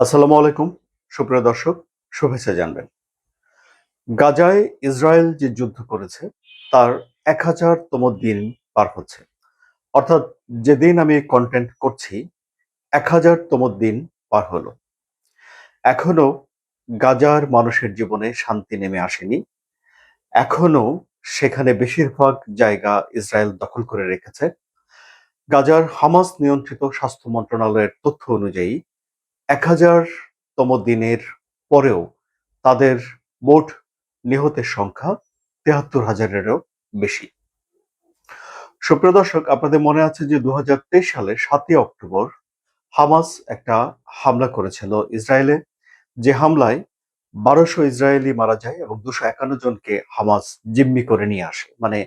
আসসালামু আলাইকুম সুপ্রিয় দর্শক, শুভেচ্ছা জানবেন। গাজায় ইসরায়েল যে যুদ্ধ করেছে তার ১০০০তম দিন পার হচ্ছে। অর্থাৎ যেদিন আমি কন্টেন্ট করছি ১০০০তম দিন পার হলো। এখনো গাজার মানুষের জীবনে শান্তি নেমে আসেনি। এখনো সেখানে বেশিরভাগ জায়গা ইসরায়েল দখল করে রেখেছে। গাজার হামাস নিয়ন্ত্রিত স্বাস্থ্য মন্ত্রণালয়ের তথ্য অনুযায়ী ১০০০তম দিনের পরেও তাদের মোট নিহতের সংখ্যা ৭৩,০০০-এরও বেশি। সুপ্রিয় দর্শক, আপনাদের মনে আছে যে ২০২৩ সালের ৭ই অক্টোবর হামাস একটা হামলা করেছিল ইসরায়েলে, যে হামলায় ১২০০ ইসরায়েলি মারা যায় এবং ২৫১ জনকে হামাস জিম্মি করে নিয়ে আসে, মানে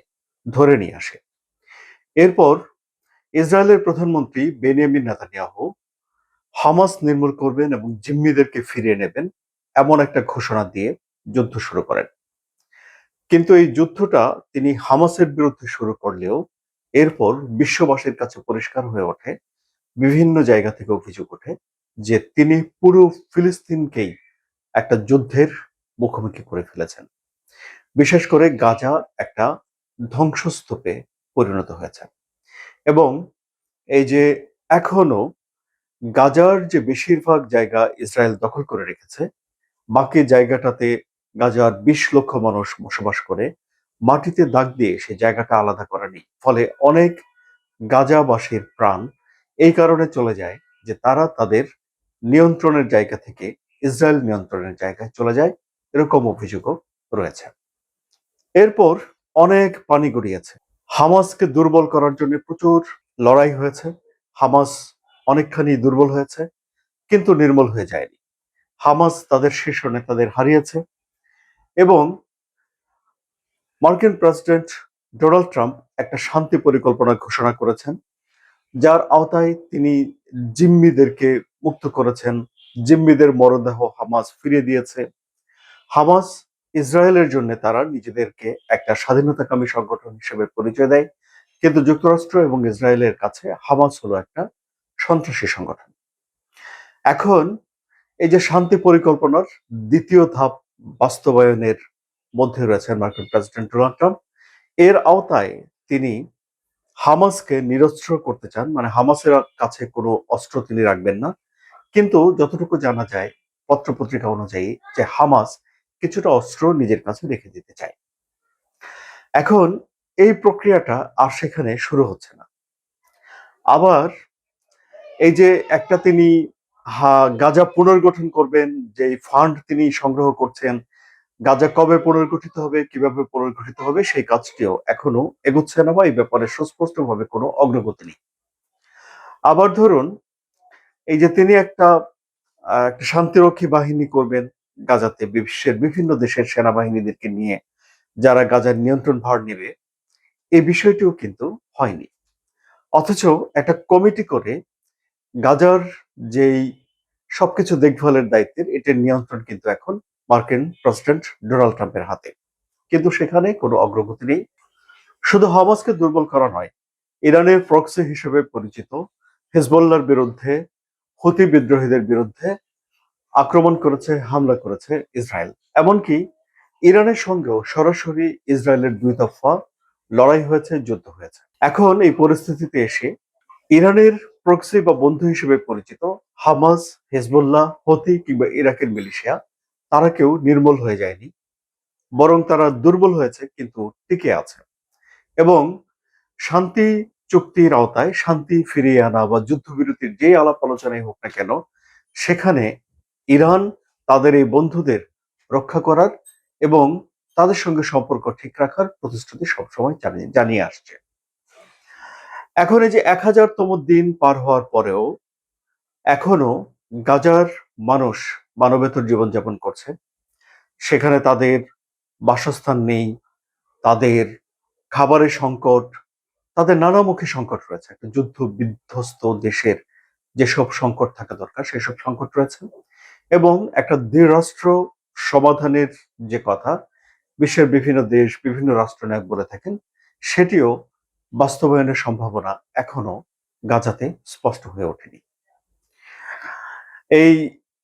ধরে নিয়ে আসে। এরপর ইসরায়েলের প্রধানমন্ত্রী বেনিয়ামিন নেতানিয়াহু হামাস নির্মূল করবেন এবং জিম্মিদেরকে ফিরিয়ে নেবেন এমন একটা ঘোষণা দিয়ে যুদ্ধ শুরু করেন। কিন্তু এই যুদ্ধটা তিনি হামাসের বিরুদ্ধে শুরু করলেও এরপর বিশ্ববাসীর কাছে পরিষ্কার হয়ে ওঠে, বিভিন্ন জায়গা থেকে অভিযোগ ওঠে যে তিনি পুরো ফিলিস্তিনকেই একটা যুদ্ধের মুখোমুখি করে ফেলেছেন। বিশেষ করে গাজা একটা ধ্বংসস্তূপে পরিণত হয়েছে এবং এই যে এখনো গাজার যে বেশিরভাগ জায়গা ইসরায়েল দখল করে রেখেছে, বাকি জায়গাটাতে গাজার ২০ লক্ষ মানুষ বসবাস করে। মাটিতে দাগ দিয়ে সেই জায়গাটা আলাদা করা নেই। ফলে অনেক গাজাবাসীর প্রাণ এই কারণে চলে যায় যে তারা তাদের নিয়ন্ত্রণের জায়গা থেকে ইসরায়েল নিয়ন্ত্রণের জায়গায় চলে যায়। এরকম অভিযোগও রয়েছে। এরপর অনেক পানি গড়িয়েছে। হামাসকে দুর্বল করার জন্য প্রচুর লড়াই হয়েছে। হামাস অনেকখানি দুর্বল হয়েছে, কিন্তু নির্মূল হয়ে যায়নি। হামাস তাদের শীর্ষ নেতাদের হারিয়েছে এবং মার্কিন প্রেসিডেন্ট ডোনাল্ড ট্রাম্প একটা শান্তি পরিকল্পনা ঘোষণা করেছেন, যার আওতায় তিনি জিম্মিদেরকে মুক্ত করেছেন। জিম্মিদের মরদেহ হামাস ফিরিয়ে দিয়েছে। হামাস ইসরায়েলের জন্য তারা নিজেদেরকে একটা স্বাধীনতাকামী সংগঠন হিসেবে পরিচয় দেয়, কিন্তু যুক্তরাষ্ট্র এবং ইসরায়েলের কাছে হামাস হলো একটা সন্ত্রাসী সংগঠন। এখন এই যে শান্তি পরিকল্পনার দ্বিতীয় ধাপ বাস্তবায়নের মধ্যে রয়েছেন মার্কিন প্রেসিডেন্ট ডোনাল্ড ট্রাম্প। এর আওতায় তিনি হামাসকে নিরস্ত্র করতে চান, মানে হামাসের কাছে কোনো অস্ত্র তিনি রাখবেন না। কিন্তু যতটুকু জানা যায় পত্রপত্রিকা অনুযায়ী যে হামাস কিছুটা অস্ত্র নিজের কাছে রেখে দিতে চায়। এখন এই প্রক্রিয়াটা আর সেখানে শুরু হচ্ছে না। আবার এই যে একটা তিনি গাজা পুনর্গঠন করবেন, যে ফান্ড তিনি সংগ্রহ করছেন, গাজা কবে পুনর্গঠিত হবে, কিভাবে পুনর্গঠিত হবে, সেই কাজটিও এখনো এগোচ্ছে না বা এই ব্যাপারে সুস্পষ্টভাবে কোনো অগ্রগতি নেই। আবার ধরুন, এই যে তিনি একটা শান্তিরক্ষী বাহিনী করবেন গাজাতে, বিশ্বের বিভিন্ন দেশের সেনাবাহিনীদেরকে নিয়ে, যারা গাজার নিয়ন্ত্রণ ভার নেবে, এই বিষয়টিও কিন্তু হয়নি। অথচ একটা কমিটি করে গাজার যেই সবকিছু দেখভালের দায়িত্বের এটার নিয়ন্ত্রণ কিন্তু এখন মার্কিন প্রেসিডেন্ট ডোনাল্ড ট্রাম্পের হাতে, কিন্তু সেখানে কোনো অগ্রগতি নেই। শুধু হামাসকে দুর্বল করা নয়, ইরানের প্রক্সি হিসেবে পরিচিত হিজবুল্লাহর বিরুদ্ধে, হুতি বিদ্রোহীদের বিরুদ্ধে আক্রমণ করেছে, হামলা করেছে ইসরায়েল। এমনকি ইরানের সঙ্গেও সরাসরি ইসরায়েলের দুই দফা লড়াই হয়েছে, যুদ্ধ হয়েছে। এখন এই পরিস্থিতিতে এসে ইরানের প্রক্সি বা বন্ধু হিসেবে পরিচিত হামাস, হিজবুল্লাহ, হুতি কিংবা ইরাকের মিলিশিয়া, তারা কেউ নির্মূল হয়ে যায়নি, বরং তারা দুর্বল হয়েছে কিন্তু টিকে আছে। এবং শান্তি চুক্তির আওতায় শান্তি ফিরিয়ে আনা বা যুদ্ধবিরতির যে আলাপ আলোচনাই হোক না কেন, সেখানে ইরান তাদের এই বন্ধুদের রক্ষা করার এবং তাদের সঙ্গে সম্পর্ক ঠিক রাখার প্রতিশ্রুতি সবসময় জানিয়ে আসছে। এখন এই যে ১০০০তম দিন পার হওয়ার পরেও এখনো গাজার মানুষ মানবেতর জীবনযাপন করছে। সেখানে তাদের বাসস্থান নেই, তাদের খাবারের সংকট, তাদের নানামুখী সংকট রয়েছে। একটা যুদ্ধ বিধ্বস্ত দেশের যেসব সংকট থাকা দরকার সেসব সংকট রয়েছে এবং একটা দ্বিরাষ্ট্র সমাধানের যে কথা বিশ্বের বিভিন্ন দেশ, বিভিন্ন রাষ্ট্রনায়ক বলে থাকেন, সেটিও বাস্তবায়নের সম্ভাবনা এখনো গাজাতে স্পষ্ট হয়ে ওঠেনি। এই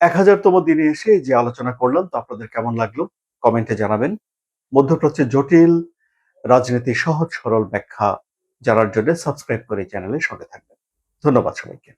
1000তম দিনে এসে যে আলোচনা করলাম তো আপনাদের কেমন লাগলো কমেন্টে জানাবেন। মধ্যপ্রাচ্যের জটিল রাজনীতি সহজ সরল ব্যাখ্যা জানার জন্য সাবস্ক্রাইব করে চ্যানেলের সঙ্গে থাকবেন। ধন্যবাদ সবাইকে।